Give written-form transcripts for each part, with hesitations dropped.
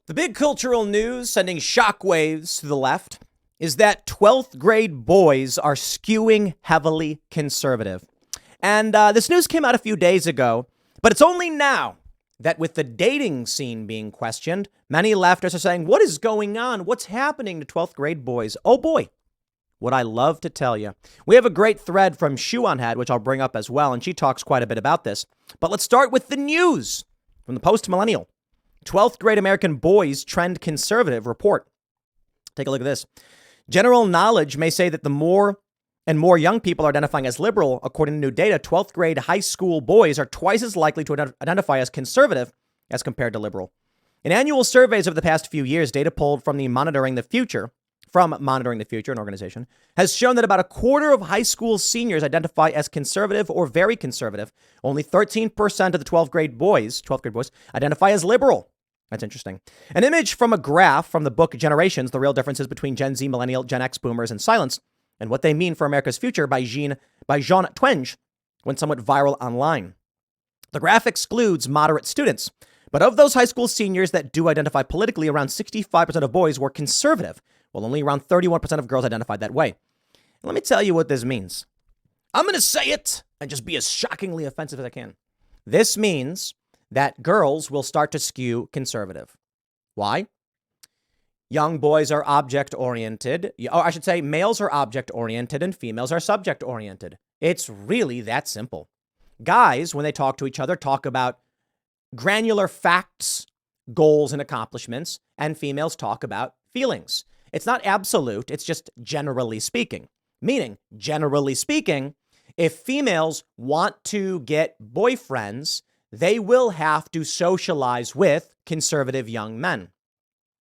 The big cultural news sending shockwaves to the left is that 12th grade boys are skewing heavily conservative. And this news came out a few days ago, but it's only now that with the dating scene being questioned, many leftists are saying, what is going on? What's happening to 12th grade boys? Oh boy, would I love to tell you. We have a great thread from Skew, which I'll bring up as well, and she talks quite a bit about this. But let's start with the news from the Post-Millennial. 12th grade American boys trend conservative report. Take a look at this. General knowledge may say that the more and more young people are identifying as liberal. According to new data, 12th grade high school boys are twice as likely to identify as conservative as compared to liberal. In annual surveys over the past few years, data pulled from Monitoring the Future, an organization, has shown that about a quarter of high school seniors identify as conservative or very conservative. Only 13% of the 12th grade boys identify as liberal. That's interesting. An image from a graph from the book Generations, The Real Differences Between Gen Z, Millennial, Gen X, Boomers, and Silence, and What They Mean for America's Future by Jean Twenge, went somewhat viral online. The graph excludes moderate students, but of those high school seniors that do identify politically, around 65% of boys were conservative, while only around 31% of girls identified that way. Let me tell you what this means. I'm going to say it and just be as shockingly offensive as I can. This means that girls will start to skew conservative. Why? Young boys are object-oriented. Or I should say males are object-oriented and females are subject-oriented. It's really that simple. Guys, when they talk to each other, talk about granular facts, goals, and accomplishments, and females talk about feelings. It's not absolute. It's just generally speaking. Meaning, generally speaking, if females want to get boyfriends, they will have to socialize with conservative young men.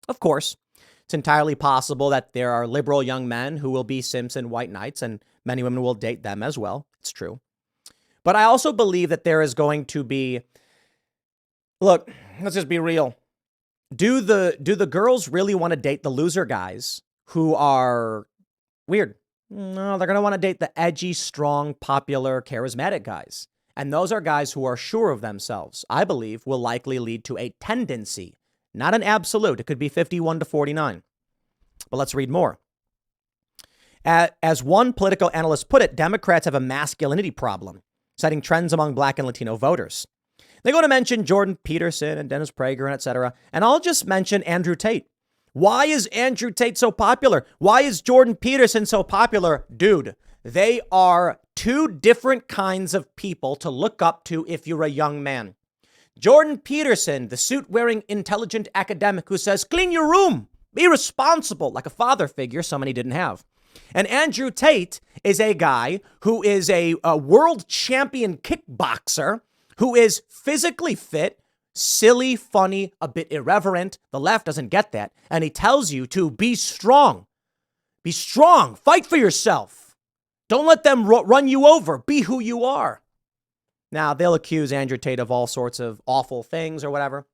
Of course, it's entirely possible that there are liberal young men who will be simps and white knights, and many women will date them as well. It's true. But I also believe that there is going to be, look, let's just be real. Do the girls really want to date the loser guys who are weird? No, they're going to want to date the edgy, strong, popular, charismatic guys. And those are guys who are sure of themselves, I believe, will likely lead to a tendency, not an absolute. It could be 51 to 49. But let's read more. As one political analyst put it, Democrats have a masculinity problem, citing trends among Black and Latino voters. They go to mention Jordan Peterson and Dennis Prager and et cetera. And I'll just mention Andrew Tate. Why is Andrew Tate so popular? Why is Jordan Peterson so popular? Dude, they are two different kinds of people to look up to if you're a young man. Jordan Peterson, the suit-wearing intelligent academic who says, clean your room, be responsible, like a father figure so many didn't have. And Andrew Tate is a guy who is a world champion kickboxer who is physically fit, silly, funny, a bit irreverent. The left doesn't get that. And he tells you to be strong. Be strong. Fight for yourself. Don't let them run you over. Be who you are. Now, they'll accuse Andrew Tate of all sorts of awful things or whatever.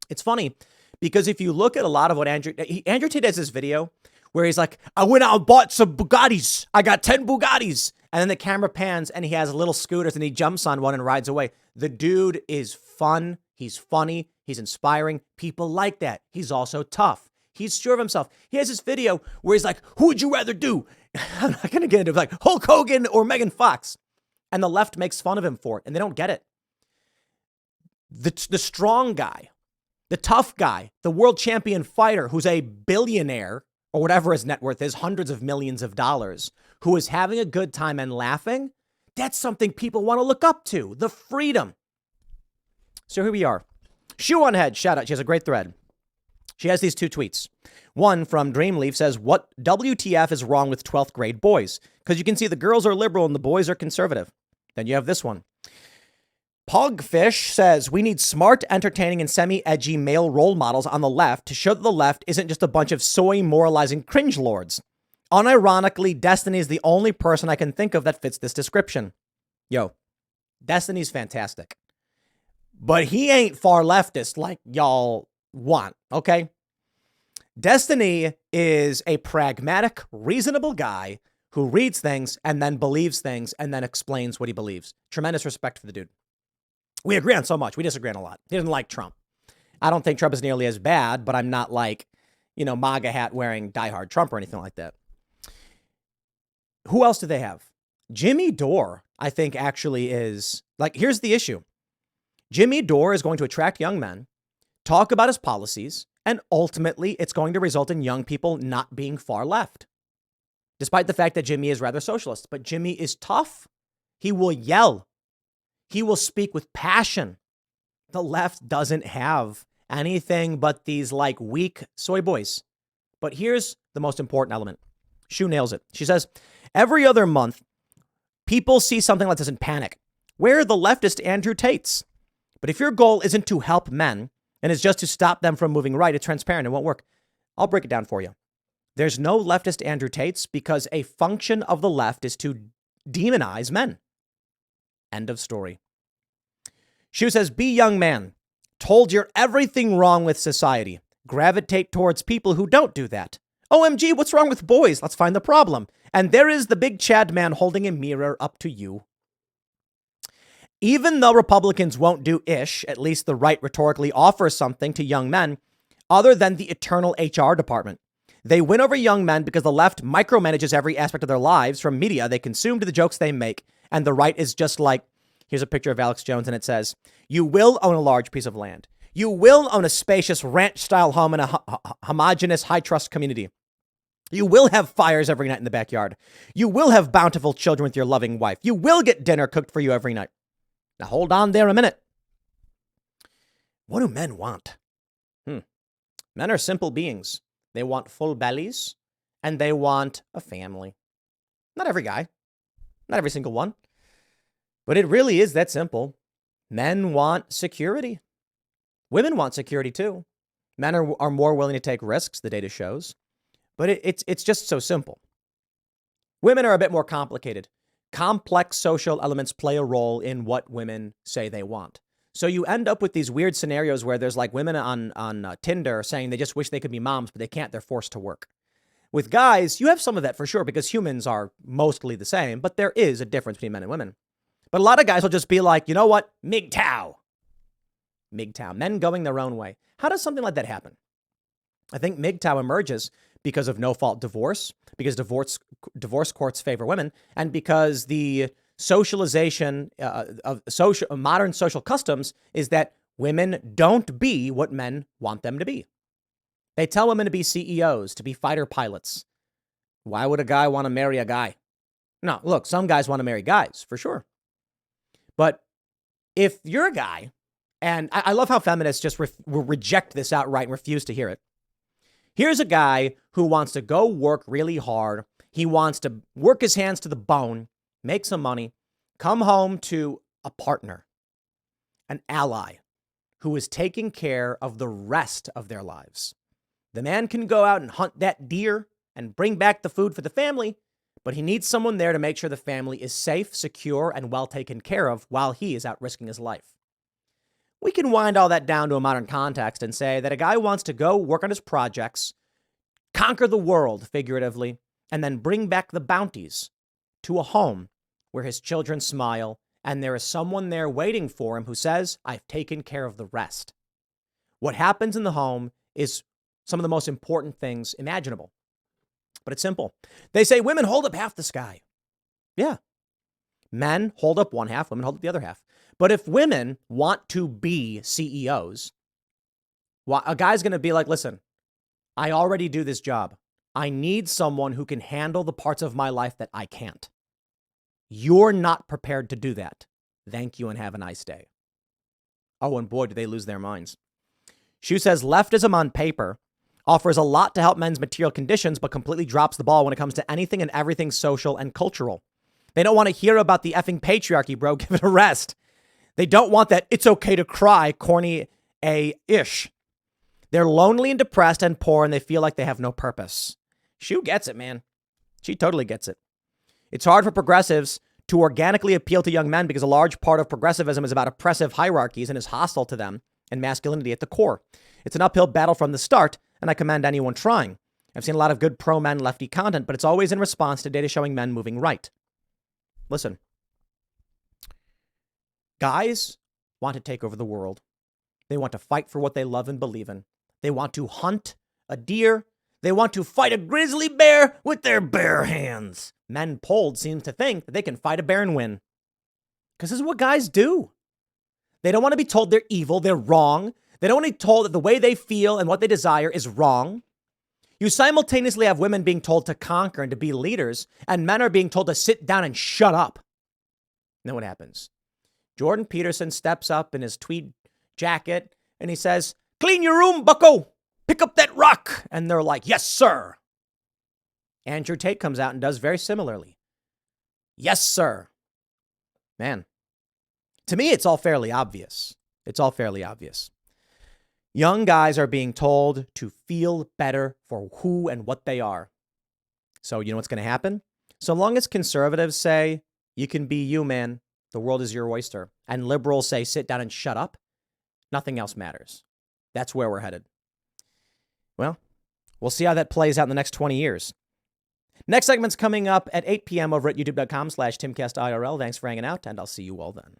It's funny because if you look at a lot of what Andrew Tate has this video where he's like, I went out and bought some Bugattis. I got 10 Bugattis. And then the camera pans and he has little scooters and he jumps on one and rides away. The dude is fun. He's funny. He's inspiring. People like that. He's also tough. He's sure of himself. He has this video where he's like, who would you rather do? I'm not going to get into it, like Hulk Hogan or Megan Fox. And the left makes fun of him for it. And they don't get it. The strong guy, the tough guy, the world champion fighter who's a billionaire or whatever his net worth is, hundreds of millions of dollars, who is having a good time and laughing. That's something people want to look up to. The freedom. So here we are. Shoe on Head, shout out. She has a great thread. She has these two tweets. One from Dreamleaf says, what WTF is wrong with 12th grade boys? Because you can see the girls are liberal and the boys are conservative. Then you have this one. Pogfish says, we need smart, entertaining, and semi-edgy male role models on the left to show that the left isn't just a bunch of soy moralizing cringe lords. Unironically, Destiny is the only person I can think of that fits this description. Yo, Destiny's fantastic. But he ain't far leftist like y'all want, okay? Destiny is a pragmatic, reasonable guy who reads things and then believes things and then explains what he believes. Tremendous respect for the dude. We agree on so much. We disagree on a lot. He doesn't like Trump. I don't think Trump is nearly as bad, but I'm not like, MAGA hat wearing diehard Trump or anything like that. Who else do they have? Jimmy Dore, I think, actually is like, here's the issue. Jimmy Dore is going to attract young men, talk about his policies, and ultimately it's going to result in young people not being far left. Despite the fact that Jimmy is rather socialist, but Jimmy is tough. He will yell. He will speak with passion. The left doesn't have anything but these like weak soy boys. But here's the most important element. Sue nails it. She says, every other month, people see something like this and panic. Where are the leftist Andrew Tates? But if your goal isn't to help men and is just to stop them from moving right, it's transparent. It won't work. I'll break it down for you. There's no leftist Andrew Tates because a function of the left is to demonize men. End of story. Shu says, be young man. Told you're everything wrong with society. Gravitate towards people who don't do that. OMG, what's wrong with boys? Let's find the problem. And there is the big Chad man holding a mirror up to you. Even though Republicans won't do ish, at least the right rhetorically offers something to young men other than the eternal HR department. They win over young men because the left micromanages every aspect of their lives, from media they consume to the jokes they make. And the right is just like, here's a picture of Alex Jones and it says, you will own a large piece of land. You will own a spacious ranch-style home in a homogeneous high-trust community. You will have fires every night in the backyard. You will have bountiful children with your loving wife. You will get dinner cooked for you every night. Now hold on there a minute. What do men want? Men are simple beings. They want full bellies and they want a family. Not every guy, not every single one, but it really is that simple. Men want security. Women want security too. Men are more willing to take risks, the data shows, but it's just so simple. Women are a bit more complicated. Complex social elements play a role in what women say they want. So you end up with these weird scenarios where there's like women on Tinder saying they just wish they could be moms, but they can't. They're forced to work. With guys, you have some of that for sure because humans are mostly the same, but there is a difference between men and women. But a lot of guys will just be like, you know what? MGTOW. MGTOW. Men going their own way. How does something like that happen? I think MGTOW emerges because of no-fault divorce, because divorce courts favor women, and because the socialization of modern social customs is that women don't be what men want them to be. They tell women to be CEOs, to be fighter pilots. Why would a guy want to marry a guy? No, look, some guys want to marry guys, for sure. But if you're a guy, and I love how feminists just reject this outright and refuse to hear it. Here's a guy who wants to go work really hard. He wants to work his hands to the bone, make some money, come home to a partner, an ally who is taking care of the rest of their lives. The man can go out and hunt that deer and bring back the food for the family, but he needs someone there to make sure the family is safe, secure, and well taken care of while he is out risking his life. We can wind all that down to a modern context and say that a guy wants to go work on his projects, conquer the world figuratively, and then bring back the bounties to a home where his children smile and there is someone there waiting for him who says, I've taken care of the rest. What happens in the home is some of the most important things imaginable. But it's simple. They say women hold up half the sky. Yeah. Men hold up one half, women hold up the other half. But if women want to be CEOs, a guy's going to be like, listen, I already do this job. I need someone who can handle the parts of my life that I can't. You're not prepared to do that. Thank you and have a nice day. Oh, and boy, do they lose their minds. Shu says leftism on paper offers a lot to help men's material conditions, but completely drops the ball when it comes to anything and everything social and cultural. They don't want to hear about the effing patriarchy, bro. Give it a rest. They don't want that it's okay to cry, corny ish. They're lonely and depressed and poor, and they feel like they have no purpose. Shu gets it, man. She totally gets it. It's hard for progressives to organically appeal to young men because a large part of progressivism is about oppressive hierarchies and is hostile to them and masculinity at the core. It's an uphill battle from the start, and I commend anyone trying. I've seen a lot of good pro-men lefty content, but it's always in response to data showing men moving right. Listen, guys want to take over the world. They want to fight for what they love and believe in. They want to hunt a deer. They want to fight a grizzly bear with their bare hands. Men polled seem to think that they can fight a bear and win. Because this is what guys do. They don't want to be told they're evil, they're wrong. They don't want to be told that the way they feel and what they desire is wrong. You simultaneously have women being told to conquer and to be leaders, and men are being told to sit down and shut up. And then what happens? Jordan Peterson steps up in his tweed jacket and he says, "Clean your room, bucko. Pick up that rock." And they're like, "Yes, sir." Andrew Tate comes out and does very similarly. "Yes, sir." Man, to me, it's all fairly obvious. It's all fairly obvious. Young guys are being told to feel better for who and what they are. So you know what's going to happen? So long as conservatives say, "You can be you, man. The world is your oyster," and liberals say, "Sit down and shut up," nothing else matters. That's where we're headed. Well, we'll see how that plays out in the next 20 years. Next segment's coming up at 8 p.m. over at youtube.com/TimcastIRL. Thanks for hanging out, and I'll see you all then.